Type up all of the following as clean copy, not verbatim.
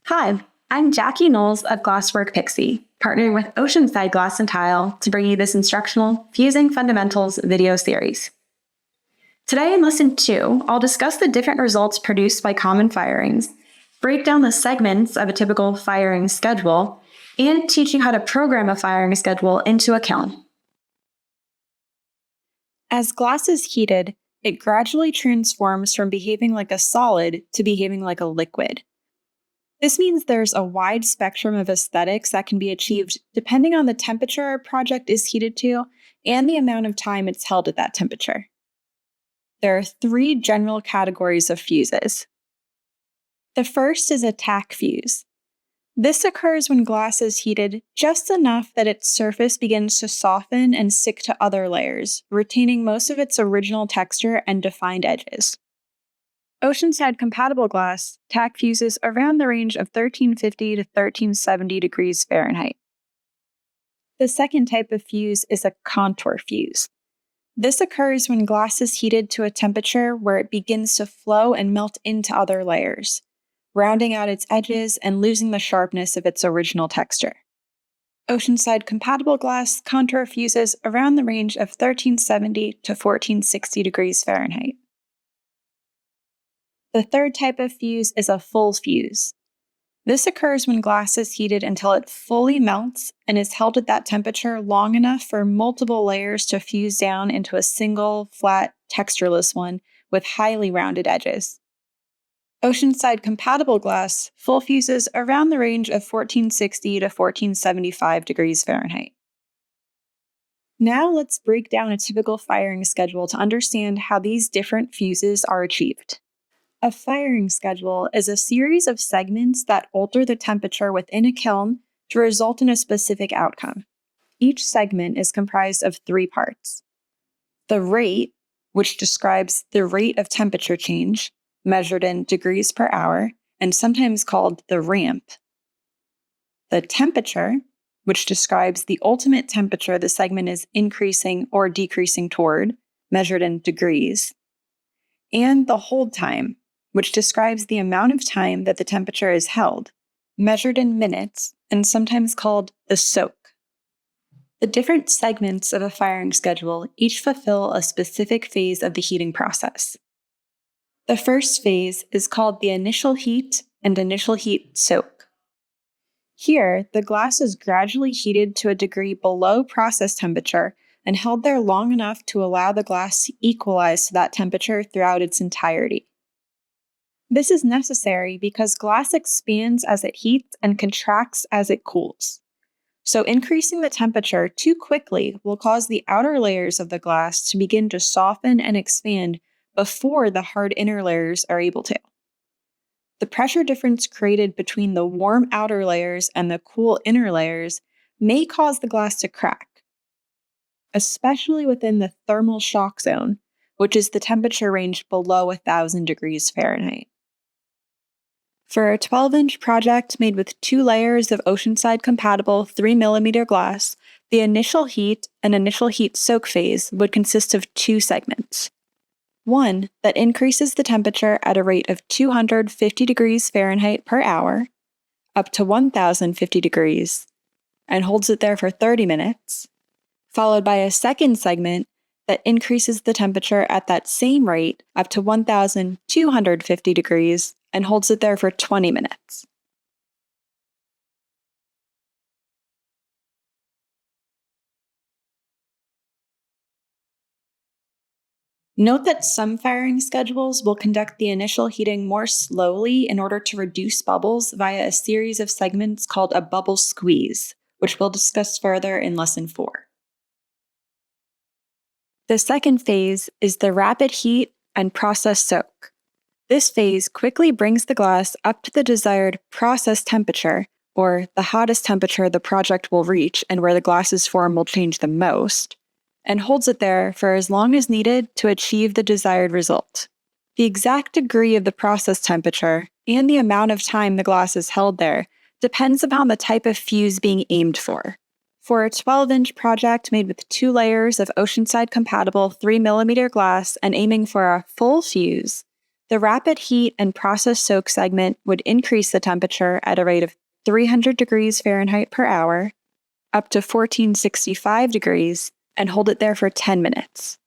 Hi, I'm Jackie Knowles of Glasswork Pixie, partnering with Oceanside Glass and Tile to bring you this instructional Fusing Fundamentals video series. Today in Lesson 2, I'll discuss the different results produced by common firings, break down the segments of a typical firing schedule, and teach you how to program a firing schedule into a kiln. As glass is heated, it gradually transforms from behaving like a solid to behaving like a liquid. This means there's a wide spectrum of aesthetics that can be achieved depending on the temperature a project is heated to and the amount of time it's held at that temperature. There are 3 general categories of fuses. The first is a tack fuse. This occurs when glass is heated just enough that its surface begins to soften and stick to other layers, retaining most of its original texture and defined edges. Oceanside compatible glass tack fuses around the range of 1350 to 1370 degrees Fahrenheit. The second type of fuse is a contour fuse. This occurs when glass is heated to a temperature where it begins to flow and melt into other layers, rounding out its edges and losing the sharpness of its original texture. Oceanside compatible glass contour fuses around the range of 1370 to 1460 degrees Fahrenheit. The third type of fuse is a full fuse. This occurs when glass is heated until it fully melts and is held at that temperature long enough for multiple layers to fuse down into a single, flat, textureless one with highly rounded edges. Oceanside compatible glass full fuses around the range of 1460 to 1475 degrees Fahrenheit. Now let's break down a typical firing schedule to understand how these different fuses are achieved. A firing schedule is a series of segments that alter the temperature within a kiln to result in a specific outcome. Each segment is comprised of 3 parts. The rate, which describes the rate of temperature change, measured in degrees per hour, and sometimes called the ramp. The temperature, which describes the ultimate temperature the segment is increasing or decreasing toward, measured in degrees. And the hold time, which describes the amount of time that the temperature is held, measured in minutes and sometimes called the soak. The different segments of a firing schedule each fulfill a specific phase of the heating process. The first phase is called the initial heat and initial heat soak. Here, the glass is gradually heated to a degree below process temperature and held there long enough to allow the glass to equalize to that temperature throughout its entirety. This is necessary because glass expands as it heats and contracts as it cools. So increasing the temperature too quickly will cause the outer layers of the glass to begin to soften and expand before the hard inner layers are able to. The pressure difference created between the warm outer layers and the cool inner layers may cause the glass to crack, especially within the thermal shock zone, which is the temperature range below 1000 degrees Fahrenheit. For a 12-inch project made with 2 layers of Oceanside compatible 3mm glass, the initial heat and initial heat soak phase would consist of 2 segments. One that increases the temperature at a rate of 250 degrees Fahrenheit per hour, up to 1050 degrees, and holds it there for 30 minutes, followed by a second segment that increases the temperature at that same rate up to 1250 degrees and holds it there for 20 minutes. Note that some firing schedules will conduct the initial heating more slowly in order to reduce bubbles via a series of segments called a bubble squeeze, which we'll discuss further in Lesson 4. The second phase is the rapid heat and process soak. This phase quickly brings the glass up to the desired process temperature, or the hottest temperature the project will reach and where the glass's form will change the most, and holds it there for as long as needed to achieve the desired result. The exact degree of the process temperature and the amount of time the glass is held there depends upon the type of fuse being aimed for. For a 12-inch project made with 2 layers of Oceanside compatible 3mm glass and aiming for a full fuse, The rapid heat and process soak segment would increase the temperature at a rate of 300 degrees Fahrenheit per hour, up to 1465 degrees, and hold it there for 10 minutes.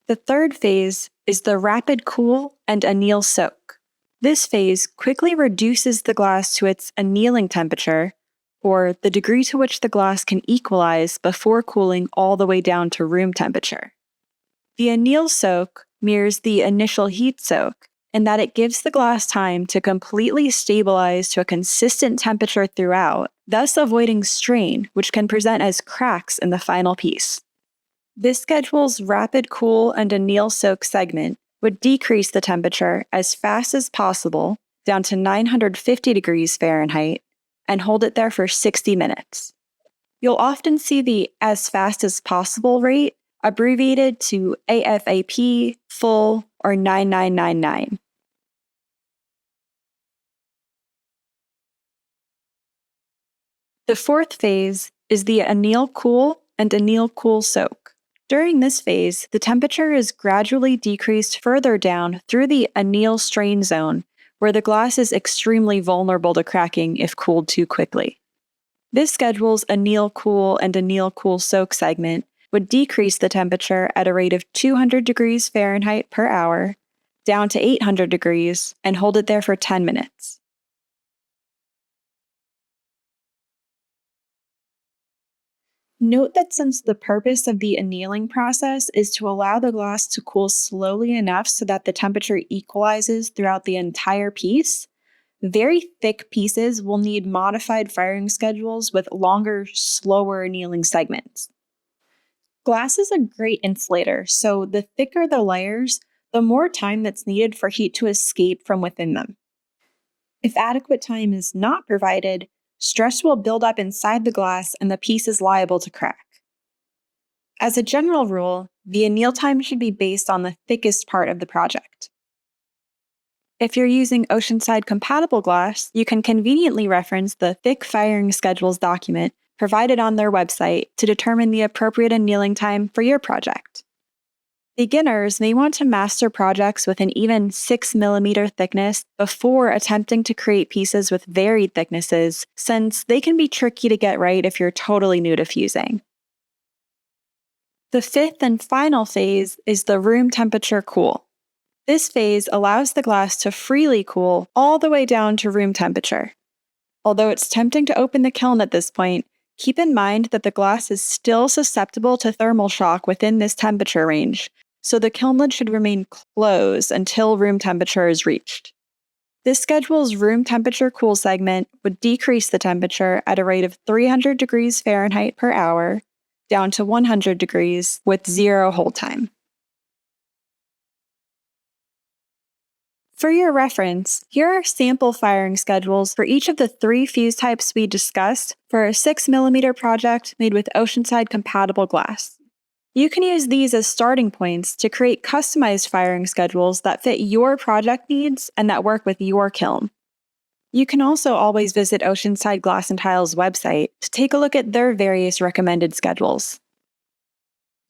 The third phase is the rapid cool and anneal soak. This phase quickly reduces the glass to its annealing temperature, or the degree to which the glass can equalize before cooling all the way down to room temperature. The anneal soak mirrors the initial heat soak in that it gives the glass time to completely stabilize to a consistent temperature throughout, thus avoiding strain, which can present as cracks in the final piece. This schedule's rapid cool and anneal soak segment would decrease the temperature as fast as possible down to 950 degrees Fahrenheit and hold it there for 60 minutes. You'll often see the as fast as possible rate abbreviated to AFAP, full, or 9999. The fourth phase is the anneal cool and anneal cool soak. During this phase, the temperature is gradually decreased further down through the anneal strain zone, where the glass is extremely vulnerable to cracking if cooled too quickly. This schedule's anneal cool and anneal cool soak segment would decrease the temperature at a rate of 200 degrees Fahrenheit per hour, down to 800 degrees, and hold it there for 10 minutes. Note that since the purpose of the annealing process is to allow the glass to cool slowly enough so that the temperature equalizes throughout the entire piece, very thick pieces will need modified firing schedules with longer, slower annealing segments. Glass is a great insulator, so the thicker the layers, the more time that's needed for heat to escape from within them. If adequate time is not provided, stress will build up inside the glass and the piece is liable to crack. As a general rule, the anneal time should be based on the thickest part of the project. If you're using Oceanside compatible glass, you can conveniently reference the Thick Firing Schedules document provided on their website to determine the appropriate annealing time for your project. Beginners may want to master projects with an even 6mm thickness before attempting to create pieces with varied thicknesses, since they can be tricky to get right if you're totally new to fusing. The fifth and final phase is the room temperature cool. This phase allows the glass to freely cool all the way down to room temperature. Although it's tempting to open the kiln at this point, keep in mind that the glass is still susceptible to thermal shock within this temperature range, so the kiln lid should remain closed until room temperature is reached. This schedule's room temperature cool segment would decrease the temperature at a rate of 300 degrees Fahrenheit per hour, down to 100 degrees with 0 hold time. For your reference, here are sample firing schedules for each of the 3 fuse types we discussed for a 6mm project made with Oceanside compatible glass. You can use these as starting points to create customized firing schedules that fit your project needs and that work with your kiln. You can also always visit Oceanside Glass and Tile's website to take a look at their various recommended schedules.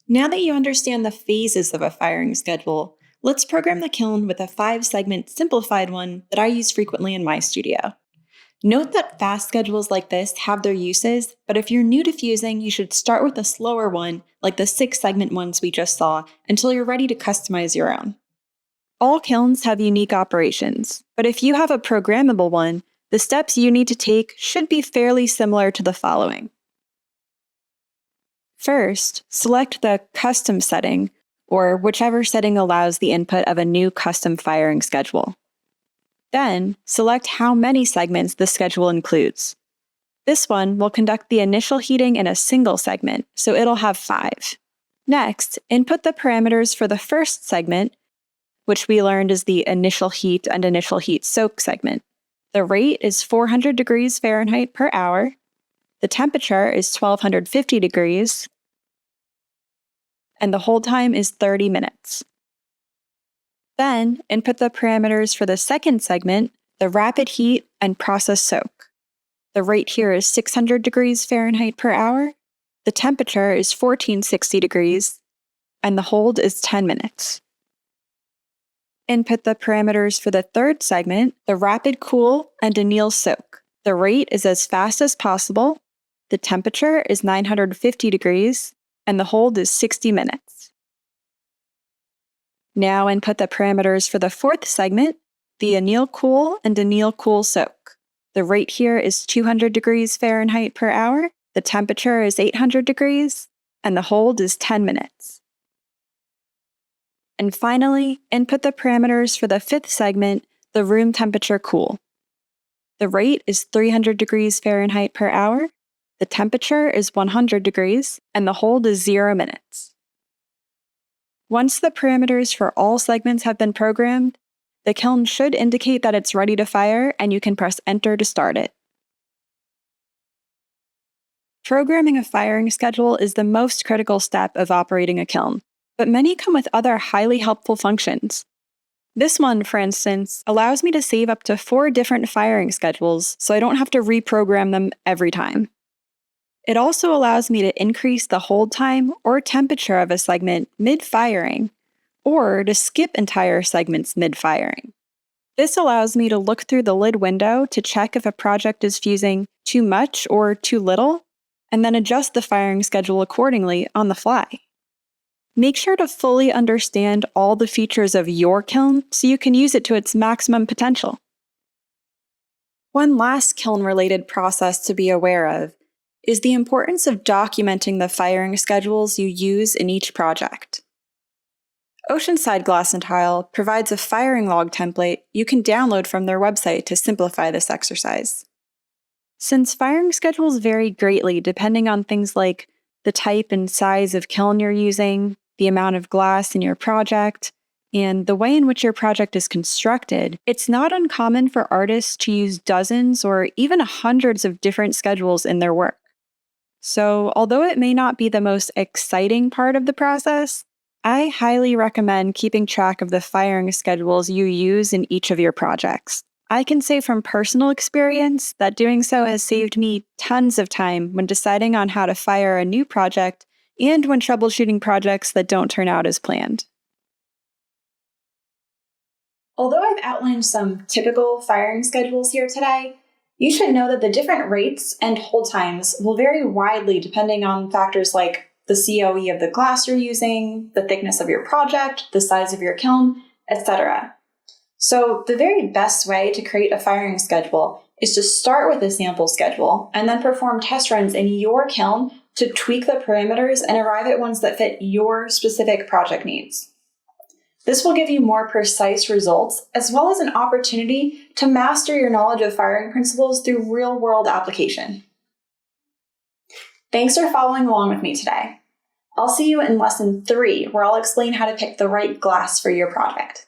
Now that you understand the phases of a firing schedule, let's program the kiln with a 5-segment simplified one that I use frequently in my studio. Note that fast schedules like this have their uses, but if you're new to fusing, you should start with a slower one, like the 6-segment ones we just saw, until you're ready to customize your own. All kilns have unique operations, but if you have a programmable one, the steps you need to take should be fairly similar to the following. First, select the Custom setting, or whichever setting allows the input of a new custom firing schedule. Then, select how many segments the schedule includes. This one will conduct the initial heating in a single segment, so it'll have 5. Next, input the parameters for the first segment, which we learned is the initial heat and initial heat soak segment. The rate is 400 degrees Fahrenheit per hour. The temperature is 1250 degrees. And the hold time is 30 minutes. Then, input the parameters for the second segment, the rapid heat and process soak. The rate here is 600 degrees Fahrenheit per hour. the temperature is 1460 degrees, and the hold is 10 minutes. Input the parameters for the third segment, the rapid cool and anneal soak. The rate is as fast as possible, the temperature is 950 degrees, and the hold is 60 minutes. Now input the parameters for the fourth segment, the anneal cool and anneal cool soak. The rate here is 200 degrees Fahrenheit per hour, the temperature is 800 degrees, and the hold is 10 minutes. And finally, input the parameters for the fifth segment, the room temperature cool. The rate is 300 degrees Fahrenheit per hour, the temperature is 100 degrees, and the hold is 0 minutes. Once the parameters for all segments have been programmed, the kiln should indicate that it's ready to fire, and you can press Enter to start it. Programming a firing schedule is the most critical step of operating a kiln, but many come with other highly helpful functions. This one, for instance, allows me to save up to 4 different firing schedules so I don't have to reprogram them every time. It also allows me to increase the hold time or temperature of a segment mid-firing, or to skip entire segments mid-firing. This allows me to look through the lid window to check if a project is fusing too much or too little, and then adjust the firing schedule accordingly on the fly. Make sure to fully understand all the features of your kiln so you can use it to its maximum potential. One last kiln-related process to be aware of is the importance of documenting the firing schedules you use in each project. Oceanside Glass and Tile provides a firing log template you can download from their website to simplify this exercise. Since firing schedules vary greatly depending on things like the type and size of kiln you're using, the amount of glass in your project, and the way in which your project is constructed, it's not uncommon for artists to use dozens or even hundreds of different schedules in their work. So, although it may not be the most exciting part of the process, I highly recommend keeping track of the firing schedules you use in each of your projects. I can say from personal experience that doing so has saved me tons of time when deciding on how to fire a new project and when troubleshooting projects that don't turn out as planned. Although I've outlined some typical firing schedules here today, you should know that the different rates and hold times will vary widely depending on factors like the COE of the glass you're using, the thickness of your project, the size of your kiln, etc. So the very best way to create a firing schedule is to start with a sample schedule and then perform test runs in your kiln to tweak the parameters and arrive at ones that fit your specific project needs. This will give you more precise results as well as an opportunity to master your knowledge of firing principles through real-world application. Thanks for following along with me today. I'll see you in lesson 3, where I'll explain how to pick the right glass for your project.